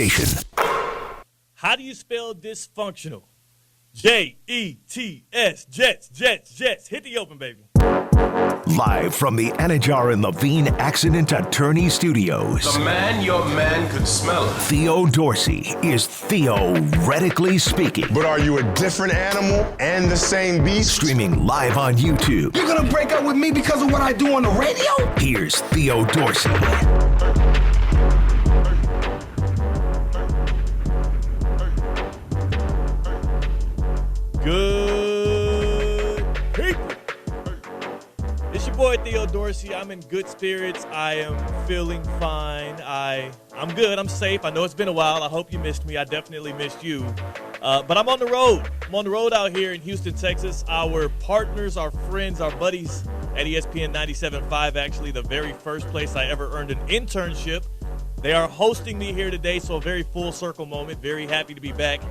station. How do you spell dysfunctional? Jets, Jets. Hit the open, baby. Live from the Anajar and Levine Accident Attorney Studios. The man your man could smell. Theo Dorsey is theoretically speaking. But are you a different animal and the same beast? Streaming live on YouTube. You're gonna break up with me because of what I do on the radio? Here's Theo Dorsey. Good people. It's your boy Theo Dorsey. I'm in good spirits. I am feeling fine. I'm good. I'm safe. I know it's been a while. I hope you missed me. I definitely missed you. But I'm on the road. I'm on the road out here in Houston, Texas. Our partners, our friends, our buddies at ESPN 97.5, actually the very first place I ever earned an internship. They are hosting me here today, so a very full circle moment. Very happy to be back.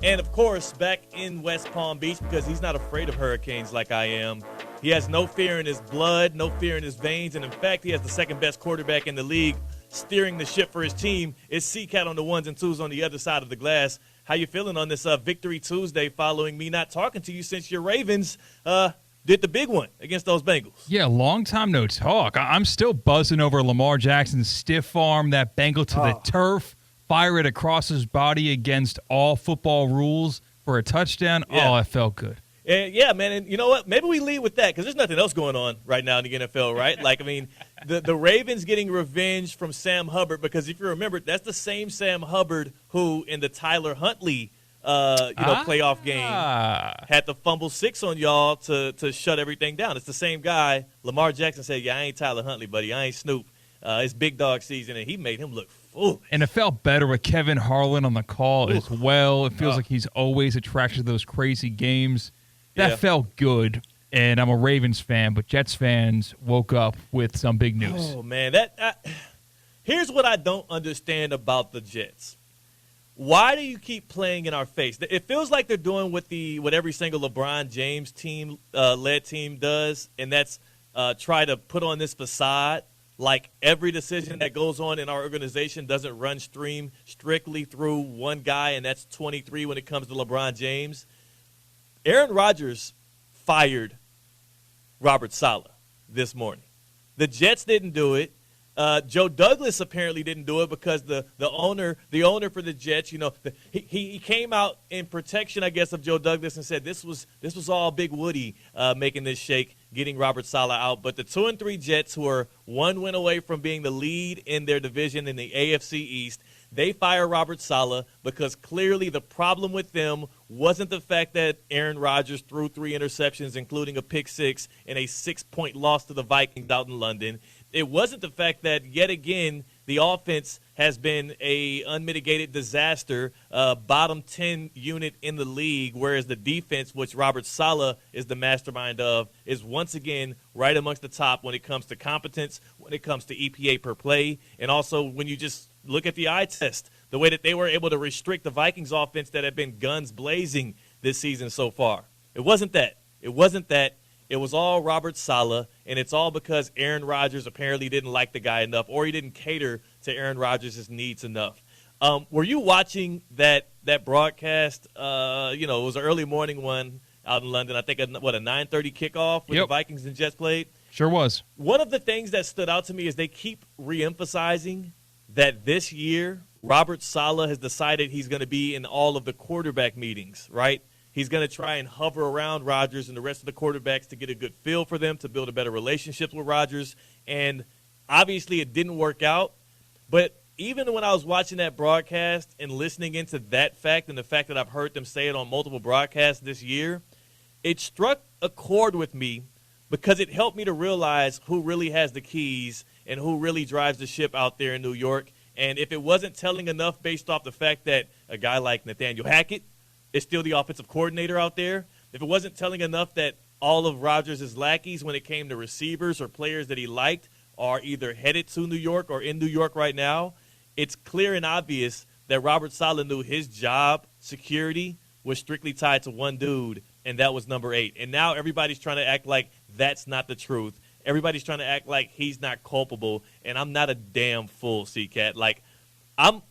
And, of course, back in West Palm Beach because he's not afraid of hurricanes like I am. He has no fear in his blood, no fear in his veins, and, in fact, he has the second-best quarterback in the league steering the ship for his team. It's C-Cat on the ones and twos on the other side of the glass. How you feeling on this Victory Tuesday following me not talking to you since your Ravens did the big one against those Bengals? Yeah, long time no talk. I'm still buzzing over Lamar Jackson's stiff arm, that Bengal to the turf. Fire it across his body against all football rules for a touchdown. Yeah. Oh, it felt good. Yeah, man, and you know what? Maybe we lead with that because there's nothing else going on right now in the NFL, right? Like, I mean, the Ravens getting revenge from Sam Hubbard because if you remember, that's the same Sam Hubbard who in the Tyler Huntley playoff game had the fumble 6 on y'all to shut everything down. It's the same guy. Lamar Jackson said, yeah, I ain't Tyler Huntley, buddy. I ain't Snoop. It's big dog season, and he made him look foolish. And it felt better with Kevin Harlan on the call as well. It feels like he's always attracted to those crazy games. That felt good, and I'm a Ravens fan, but Jets fans woke up with some big news. Oh, man. Here's what I don't understand about the Jets. Why do you keep playing in our face? It feels like they're doing what every single LeBron James led team does, and that's try to put on this facade like every decision that goes on in our organization doesn't run strictly through one guy, and that's 23 when it comes to LeBron James. Aaron Rodgers fired Robert Saleh this morning. The Jets didn't do it. Joe Douglas apparently didn't do it because the owner for the Jets, he came out in protection, I guess, of Joe Douglas and said this was all Big Woody making this shake, getting Robert Saleh out. But the 2-3 Jets, who are one win away from being the lead in their division in the AFC East, they fire Robert Saleh because clearly the problem with them wasn't the fact that Aaron Rodgers threw 3 interceptions, including a pick 6, in a 6-point loss to the Vikings out in London. It wasn't the fact that, yet again, the offense has been a unmitigated disaster, bottom 10 unit in the league, whereas the defense, which Robert Saleh is the mastermind of, is once again right amongst the top when it comes to competence, when it comes to EPA per play, and also when you just look at the eye test, the way that they were able to restrict the Vikings offense that had been guns blazing this season so far. It wasn't that. It was all Robert Saleh, and it's all because Aaron Rodgers apparently didn't like the guy enough, or he didn't cater to Aaron Rodgers' needs enough. Were you watching that broadcast? It was an early morning one out in London. I think a 9:30 kickoff when the Vikings and Jets played. Sure was. One of the things that stood out to me is they keep reemphasizing that this year Robert Saleh has decided he's going to be in all of the quarterback meetings, right? He's going to try and hover around Rodgers and the rest of the quarterbacks to get a good feel for them, to build a better relationship with Rodgers. And obviously it didn't work out. But even when I was watching that broadcast and listening into that fact and the fact that I've heard them say it on multiple broadcasts this year, it struck a chord with me because it helped me to realize who really has the keys and who really drives the ship out there in New York. And if it wasn't telling enough based off the fact that a guy like Nathaniel Hackett is still the offensive coordinator out there, if it wasn't telling enough that all of Rodgers' lackeys when it came to receivers or players that he liked are either headed to New York or in New York right now, it's clear and obvious that Robert Saleh knew his job security was strictly tied to one dude, and that was number 8. And now everybody's trying to act like that's not the truth. Everybody's trying to act like he's not culpable, and I'm not a damn fool, C-Cat. Like,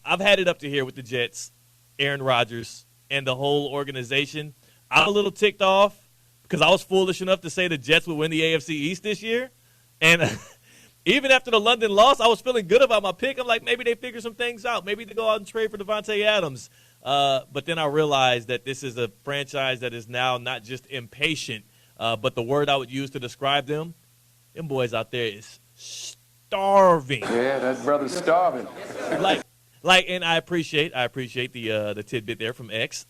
I've had it up to here with the Jets, Aaron Rodgers, and the whole organization. I'm a little ticked off because I was foolish enough to say the Jets would win the AFC East this year. And even after the London loss, I was feeling good about my pick. I'm like, maybe they figure some things out. Maybe they go out and trade for Devontae Adams. But then I realized that this is a franchise that is now not just impatient, but the word I would use to describe them boys out there is starving. Yeah, that brother's starving. And I appreciate the tidbit there from X.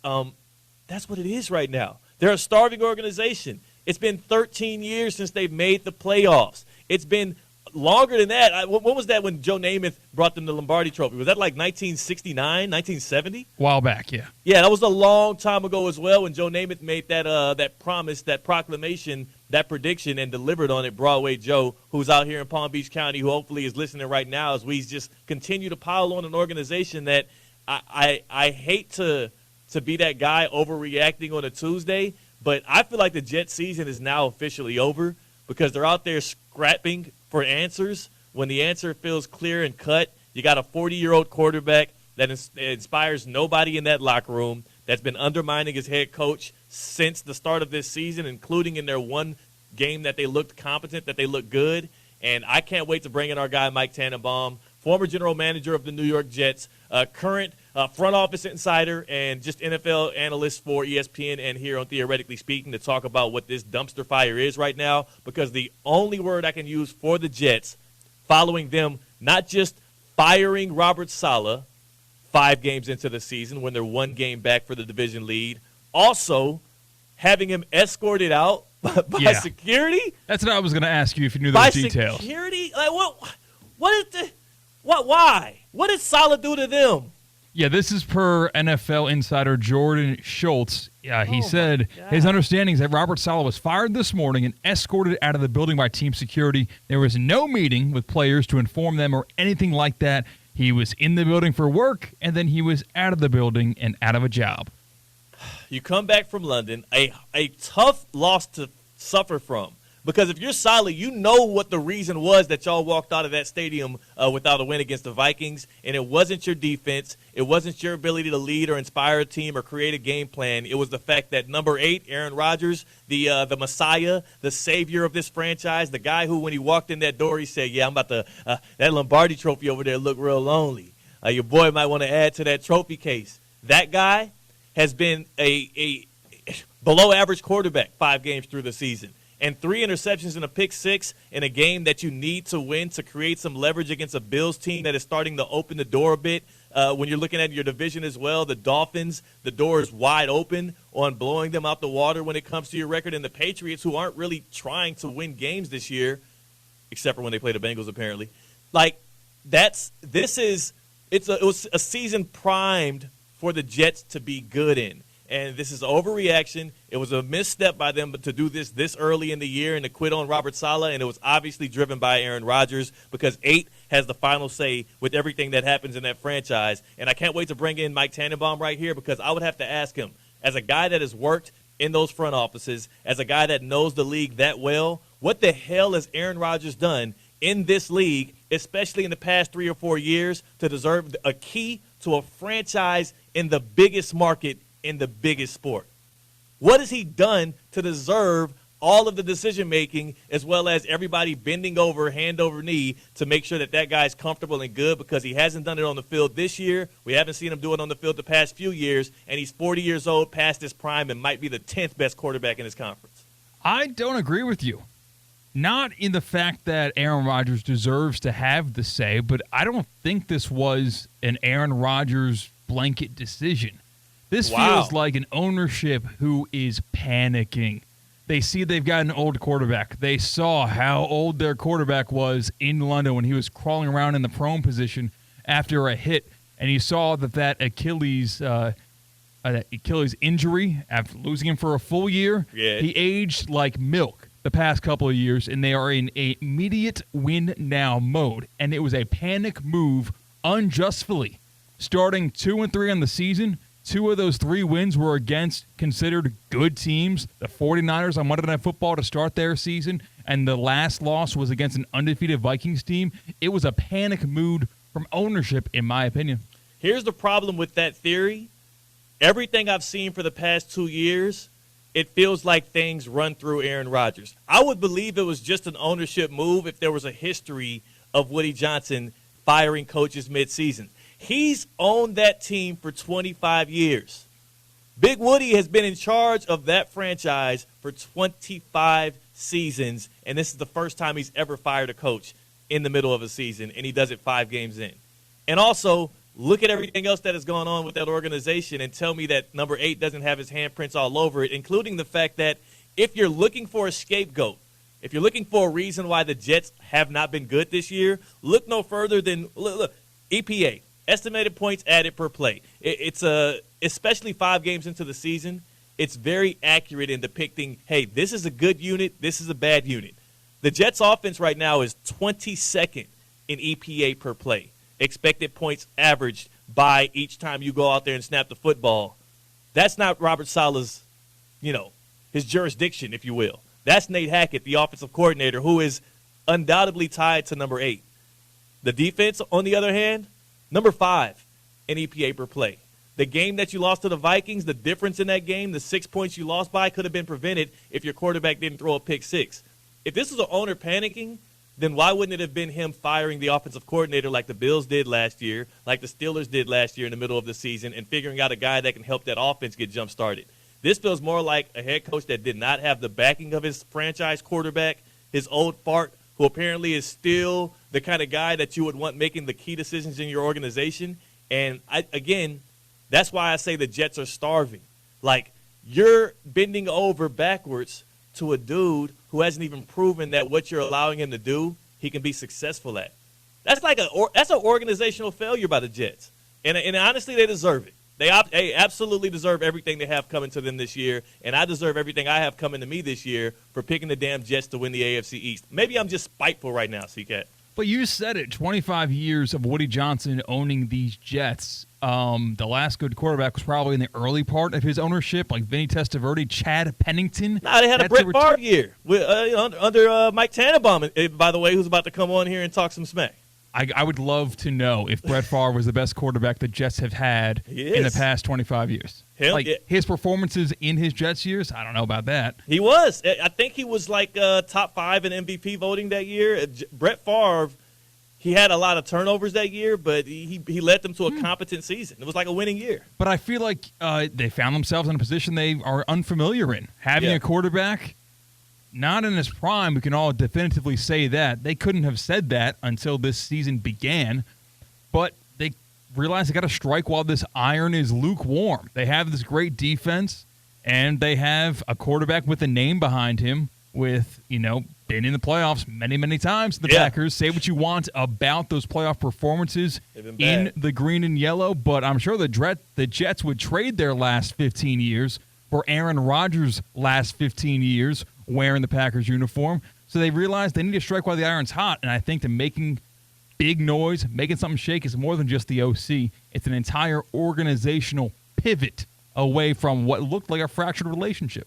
That's what it is right now. They're a starving organization. It's been 13 years since they've made the playoffs. It's been longer than that. When was that when Joe Namath brought them the Lombardi Trophy? Was that like 1969, 1970? A while back, yeah. Yeah, that was a long time ago as well when Joe Namath made that promise, that proclamation, that prediction, and delivered on it. Broadway Joe, who's out here in Palm Beach County, who hopefully is listening right now as we just continue to pile on an organization that I hate to be that guy overreacting on a Tuesday, but I feel like the Jets season is now officially over because they're out there scrapping for answers when the answer feels clear and cut. You got a 40-year-old quarterback that inspires nobody in that locker room, that's been undermining his head coach since the start of this season, including in their one game that they looked competent, that they looked good. And I can't wait to bring in our guy Mike Tannenbaum, former general manager of the New York Jets, current front office insider, and just NFL analyst for ESPN and here on Theoretically Speaking to talk about what this dumpster fire is right now, because the only word I can use for the Jets following them not just firing Robert Saleh 5 games into the season when they're 1 game back for the division lead, also having him escorted out by security. That's what I was going to ask you if you knew those details. By security? Like why? What did Saleh do to them? Yeah, this is per NFL insider Jordan Schultz. He said his understanding is that Robert Saleh was fired this morning and escorted out of the building by team security. There was no meeting with players to inform them or anything like that. He was in the building for work, and then he was out of the building and out of a job. You come back from London, a tough loss to suffer from. Because if you're Saleh, you know what the reason was that y'all walked out of that stadium without a win against the Vikings, and it wasn't your defense. It wasn't your ability to lead or inspire a team or create a game plan. It was the fact that number 8, Aaron Rodgers, the Messiah, the savior of this franchise, the guy who, when he walked in that door, he said, yeah, I'm about to that Lombardi trophy over there look real lonely. Your boy might want to add to that trophy case. That guy has been a below-average quarterback 5 games through the season. And 3 interceptions and a pick 6 in a game that you need to win to create some leverage against a Bills team that is starting to open the door a bit. When you're looking at your division as well, the Dolphins, the door is wide open on blowing them out the water when it comes to your record. And the Patriots, who aren't really trying to win games this year, except for when they play the Bengals apparently. It was a season primed for the Jets to be good in. And this is overreaction. It was a misstep by them to do this early in the year and to quit on Robert Saleh, and it was obviously driven by Aaron Rodgers because 8 has the final say with everything that happens in that franchise. And I can't wait to bring in Mike Tannenbaum right here because I would have to ask him, as a guy that has worked in those front offices, as a guy that knows the league that well, what the hell has Aaron Rodgers done in this league, especially in the past 3 or 4 years, to deserve a key to a franchise in the biggest market in the biggest sport? What has he done to deserve all of the decision-making as well as everybody bending over, hand over knee, to make sure that guy's comfortable and good? Because he hasn't done it on the field this year. We haven't seen him do it on the field the past few years, and he's 40 years old, past his prime, and might be the 10th best quarterback in his conference. I don't agree with you. Not in the fact that Aaron Rodgers deserves to have the say, but I don't think this was an Aaron Rodgers blanket decision. This feels like an ownership who is panicking. They see they've got an old quarterback. They saw how old their quarterback was in London when he was crawling around in the prone position after a hit, and you saw that Achilles injury, after losing him for a full year, he aged like milk the past couple of years, and they are in a immediate win-now mode. And it was a panic move unjustly. Starting 2-3 on the season, 2 of those 3 wins were against considered good teams. The 49ers on Monday Night Football to start their season, and the last loss was against an undefeated Vikings team. It was a panic mood from ownership, in my opinion. Here's the problem with that theory. Everything I've seen for the past 2 years, it feels like things run through Aaron Rodgers. I would believe it was just an ownership move if there was a history of Woody Johnson firing coaches midseason. He's owned that team for 25 years. Big Woody has been in charge of that franchise for 25 seasons, and this is the first time he's ever fired a coach in the middle of a season, and he does it 5 games in. And also, look at everything else that has gone on with that organization and tell me that number 8 doesn't have his handprints all over it, including the fact that if you're looking for a scapegoat, if you're looking for a reason why the Jets have not been good this year, look no further than look, EPA, estimated points added per play. It's especially 5 games into the season, it's very accurate in depicting, hey, this is a good unit, this is a bad unit. The Jets offense right now is 22nd in EPA per play. Expected points averaged by each time you go out there and snap the football. That's not Robert Saleh's, his jurisdiction, if you will. That's Nate Hackett, the offensive coordinator, who is undoubtedly tied to number 8. The defense, on the other hand, number 5 in EPA per play. The game that you lost to the Vikings, the difference in that game, the 6 points you lost by could have been prevented if your quarterback didn't throw a pick 6. If this was an owner panicking, then why wouldn't it have been him firing the offensive coordinator like the Bills did last year, like the Steelers did last year in the middle of the season, and figuring out a guy that can help that offense get jump-started? This feels more like a head coach that did not have the backing of his franchise quarterback, his old fart, who apparently is still the kind of guy that you would want making the key decisions in your organization. And, again, that's why I say the Jets are starving. Like, you're bending over backwards to a dude who hasn't even proven that what you're allowing him to do, he can be successful at. That's that's an organizational failure by the Jets. And honestly, they deserve it. They absolutely deserve everything they have coming to them this year, and I deserve everything I have coming to me this year for picking the damn Jets to win the AFC East. Maybe I'm just spiteful right now, C-Cat. But you said it, 25 years of Woody Johnson owning these Jets. The last good quarterback was probably in the early part of his ownership, like Vinny Testaverde, Chad Pennington. Nah, they had a Brett Favre year under Mike Tannenbaum, by the way, who's about to come on here and talk some smack. I would love to know if Brett Favre was the best quarterback the Jets have had in the past 25 years. His performances in his Jets years, I don't know about that. He was. I think he was like top 5 in MVP voting that year. Brett Favre, he had a lot of turnovers that year, but he led them to a competent season. It was like a winning year. But I feel like they found themselves in a position they are unfamiliar in. Having a quarterback not in his prime, we can all definitively say that. They couldn't have said that until this season began, but they realized they got to strike while this iron is lukewarm. They have this great defense, and they have a quarterback with a name behind him with, been in the playoffs many, many times. The Packers, say what you want about those playoff performances in the green and yellow, but I'm sure the Jets would trade their last 15 years for Aaron Rodgers' last 15 years wearing the Packers uniform. So they realized they need to strike while the iron's hot, and I think that making big noise, making something shake is more than just the OC. It's an entire organizational pivot away from what looked like a fractured relationship.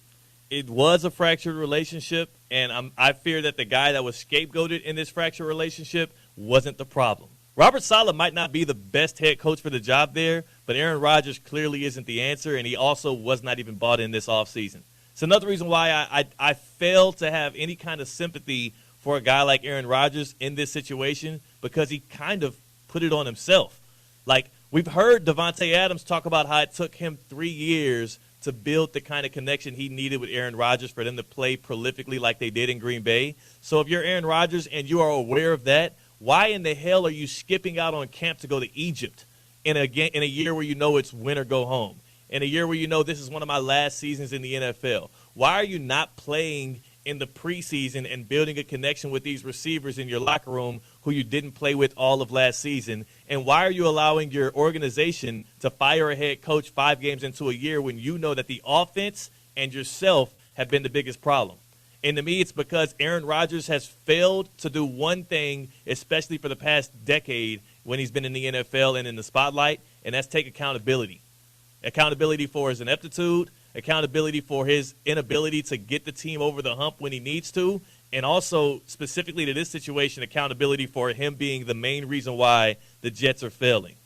It was a fractured relationship, and I fear that the guy that was scapegoated in this fractured relationship wasn't the problem. Robert Saleh might not be the best head coach for the job there, but Aaron Rodgers clearly isn't the answer, and he also was not even bought in this offseason. It's another reason why I fail to have any kind of sympathy for a guy like Aaron Rodgers in this situation, because he kind of put it on himself. Like, we've heard Davante Adams talk about how it took him 3 years to build the kind of connection he needed with Aaron Rodgers for them to play prolifically like they did in Green Bay. So if you're Aaron Rodgers and you are aware of that, why in the hell are you skipping out on camp to go to Egypt in a year where you know it's win or go home? In a year where you know this is one of my last seasons in the NFL? Why are you not playing in the preseason and building a connection with these receivers in your locker room who you didn't play with all of last season? And why are you allowing your organization to fire a head coach 5 games into a year when you know that the offense and yourself have been the biggest problem? And to me, it's because Aaron Rodgers has failed to do one thing, especially for the past decade when he's been in the NFL and in the spotlight, and that's take accountability. Accountability for his ineptitude, accountability for his inability to get the team over the hump when he needs to, and also, specifically to this situation, accountability for him being the main reason why the Jets are failing.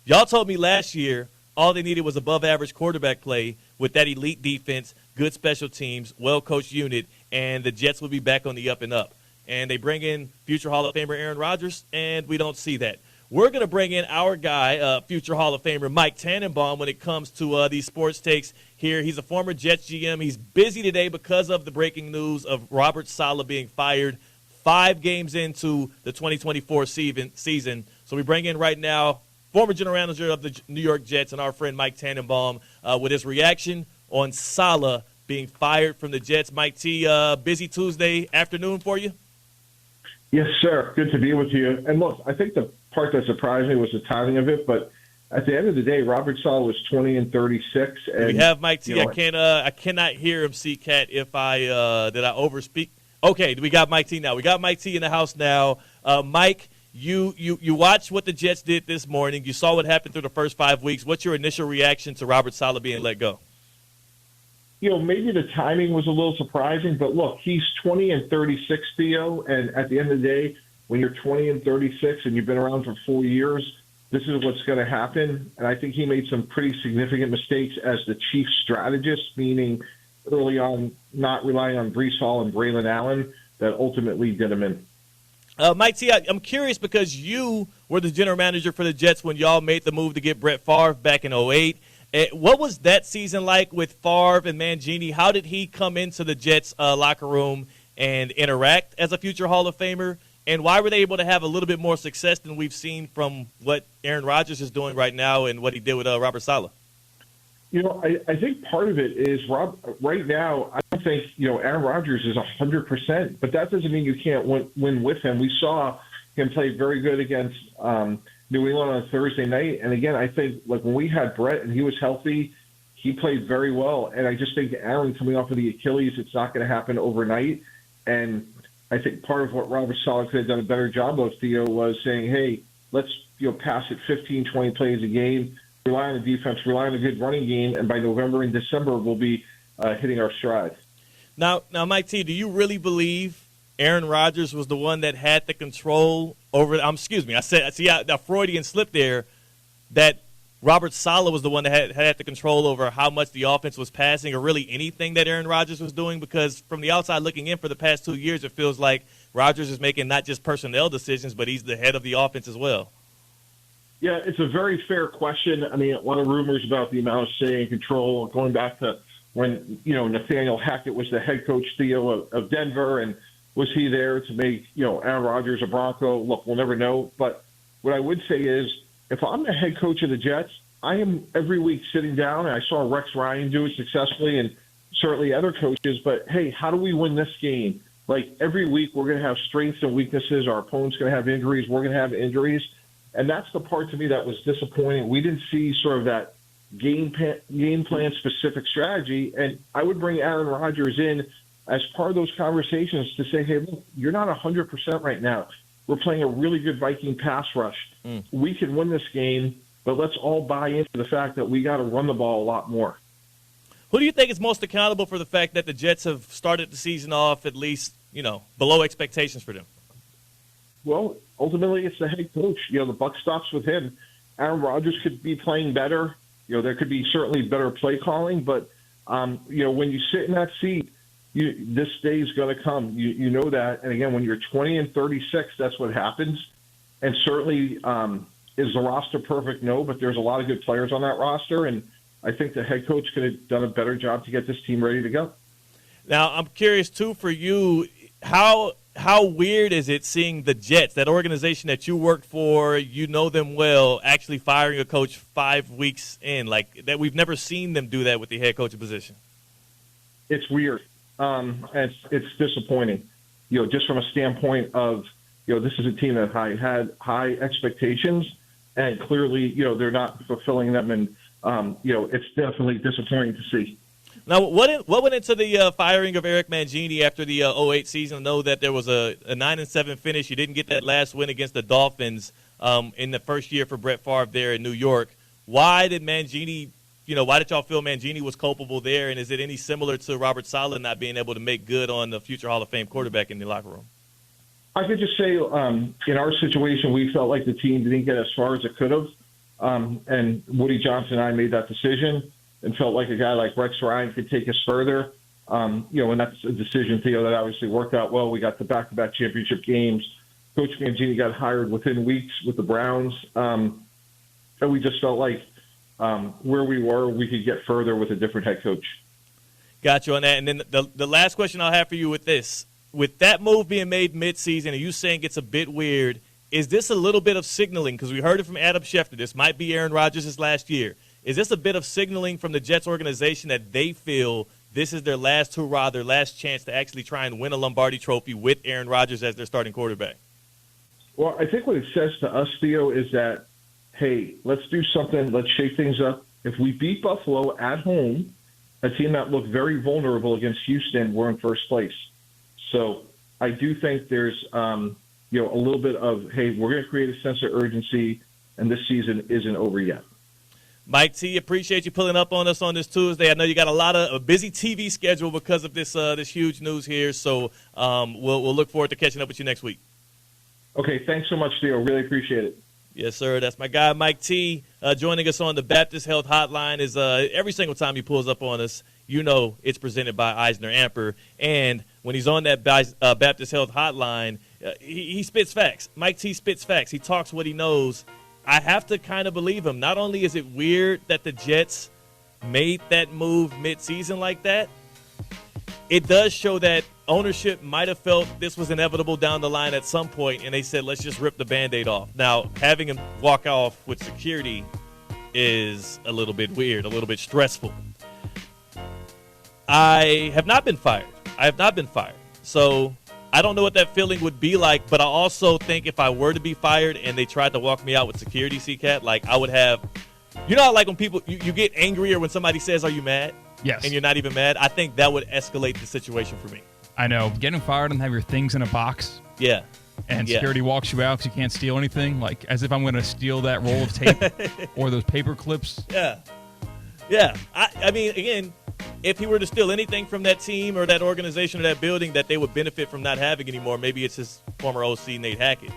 Y'all told me last year all they needed was above-average quarterback play with that elite defense, good special teams, well-coached unit, and the Jets will be back on the up and up. And they bring in future Hall of Famer Aaron Rodgers, and we don't see that. We're going to bring in our guy, future Hall of Famer Mike Tannenbaum, when it comes to these sports takes here. He's a former Jets GM. He's busy today because of the breaking news of Robert Saleh being fired 5 games into the 2024 season. So we bring in right now former general manager of the New York Jets and our friend Mike Tannenbaum with his reaction on Saleh being fired from the Jets. Mike T, busy Tuesday afternoon for you? Yes, sir. Good to be with you. And look, I think the part that surprised me was the timing of it, but at the end of the day, Robert Saleh was 20-36. And we have Mike T. I cannot hear him, C-Cat, if did I overspeak? Okay, we got Mike T now. We got Mike T in the house now. Mike, you watched what the Jets did this morning. You saw what happened through the first 5 weeks. What's your initial reaction to Robert Saleh being let go? Maybe the timing was a little surprising, but look, he's 20-36, Theo, and at the end of the day, when you're 20-36 and you've been around for 4 years, this is what's going to happen. And I think he made some pretty significant mistakes as the chief strategist, meaning early on not relying on Breece Hall and Braylon Allen that ultimately did him in. Mike T, I'm curious because you were the general manager for the Jets when y'all made the move to get Brett Favre back in 2008. What was that season like with Favre and Mangini? How did he come into the Jets locker room and interact as a future Hall of Famer? And why were they able to have a little bit more success than we've seen from what Aaron Rodgers is doing right now and what he did with Robert Saleh? I think part of it is, right now, I don't think, Aaron Rodgers is 100%, but that doesn't mean you can't win with him. We saw him play very good against New England on Thursday night. And again, I think when we had Brett and he was healthy, he played very well. And I just think Aaron coming off of the Achilles, it's not going to happen overnight. And I think part of what Robert Saleh could have done a better job of, Theo, was saying, hey, let's pass it 15, 20 plays a game, rely on the defense, rely on a good running game, and by November and December we'll be hitting our stride. Now, Mike T, do you really believe Aaron Rodgers was the one that had the control over I said a Freudian slip there, that Robert Saleh was the one that had the control over how much the offense was passing or really anything that Aaron Rodgers was doing? Because from the outside looking in for the past 2 years, it feels like Rodgers is making not just personnel decisions, but he's the head of the offense as well. Yeah, it's a very fair question. I mean, a lot of rumors about the amount of say and control going back to when, Nathaniel Hackett was the head coach, Theo, of Denver, and was he there to make, Aaron Rodgers a Bronco? Look, we'll never know. But what I would say is, if I'm the head coach of the Jets, I am every week sitting down, and I saw Rex Ryan do it successfully and certainly other coaches, but, hey, how do we win this game? Like, every week we're going to have strengths and weaknesses. Our opponent's going to have injuries. We're going to have injuries. And that's the part to me that was disappointing. We didn't see sort of that game plan specific strategy. And I would bring Aaron Rodgers in as part of those conversations to say, hey, look, you're not 100% right now. We're playing a really good Viking pass rush. We can win this game, but let's all buy into the fact that we got to run the ball a lot more. Who do you think is most accountable for the fact that the Jets have started the season off at least, below expectations for them? Well, ultimately, it's the head coach. The buck stops with him. Aaron Rodgers could be playing better. There could be certainly better play calling, but when you sit in that seat, this day is going to come. You know that. And again, when you're 20-36, that's what happens. And certainly, is the roster perfect? No, but there's a lot of good players on that roster, and I think the head coach could have done a better job to get this team ready to go. Now, I'm curious too for you, how weird is it seeing the Jets, that organization that you worked for, you know them well, actually firing a coach 5 weeks in, like that? We've never seen them do that with the head coaching position. It's weird. It's disappointing, just from a standpoint of, this is a team that had high expectations, and clearly, they're not fulfilling them, and it's definitely disappointing to see. Now, what went into the firing of Eric Mangini after the 2008 season? I know that there was a 9-7 finish. You didn't get that last win against the Dolphins in the first year for Brett Favre there in New York. Why did Mangini? Why did y'all feel Mangini was culpable there? And is it any similar to Robert Saleh not being able to make good on the future Hall of Fame quarterback in the locker room? I could just say, in our situation, we felt like the team didn't get as far as it could have. And Woody Johnson and I made that decision and felt like a guy like Rex Ryan could take us further. And that's a decision, Theo, that obviously worked out well. We got the back-to-back championship games. Coach Mangini got hired within weeks with the Browns. And we just felt like where we were, we could get further with a different head coach. Got you on that. And then the last question I'll have for you with this. With that move being made midseason and you saying it's a bit weird, is this a little bit of signaling? Because we heard it from Adam Schefter. This might be Aaron Rodgers' last year. Is this a bit of signaling from the Jets organization that they feel this is their last hurrah, their last chance to actually try and win a Lombardi trophy with Aaron Rodgers as their starting quarterback? Well, I think what it says to us, Theo, is that, hey, let's do something. Let's shake things up. If we beat Buffalo at home, a team that looked very vulnerable against Houston, we're in first place. So I do think there's, a little bit of, hey, we're going to create a sense of urgency, and this season isn't over yet. Mike T, appreciate you pulling up on us on this Tuesday. I know you got a busy TV schedule because of this huge news here. So we'll look forward to catching up with you next week. Okay, thanks so much, Theo. Really appreciate it. Yes, sir. That's my guy, Mike T. Joining us on the Baptist Health Hotline is every single time he pulls up on us, it's presented by Eisner Amper. And when he's on that Baptist Health Hotline, he spits facts. Mike T spits facts. He talks what he knows. I have to kind of believe him. Not only is it weird that the Jets made that move midseason like that, it does show that ownership might have felt this was inevitable down the line at some point, and they said, let's just rip the Band-Aid off. Now, having him walk off with security is a little bit weird, a little bit stressful. I have not been fired. So I don't know what that feeling would be like, but I also think if I were to be fired and they tried to walk me out with security, C-Cat, like I would have – how like when people you get angrier when somebody says, are you mad? Yes. And you're not even mad? I think that would escalate the situation for me. I know. Getting fired and have your things in a box. Yeah. And security walks you out because you can't steal anything, like as if I'm going to steal that roll of tape or those paper clips. Yeah. Yeah. I mean, again, if he were to steal anything from that team or that organization or that building that they would benefit from not having anymore, maybe it's his former OC, Nate Hackett.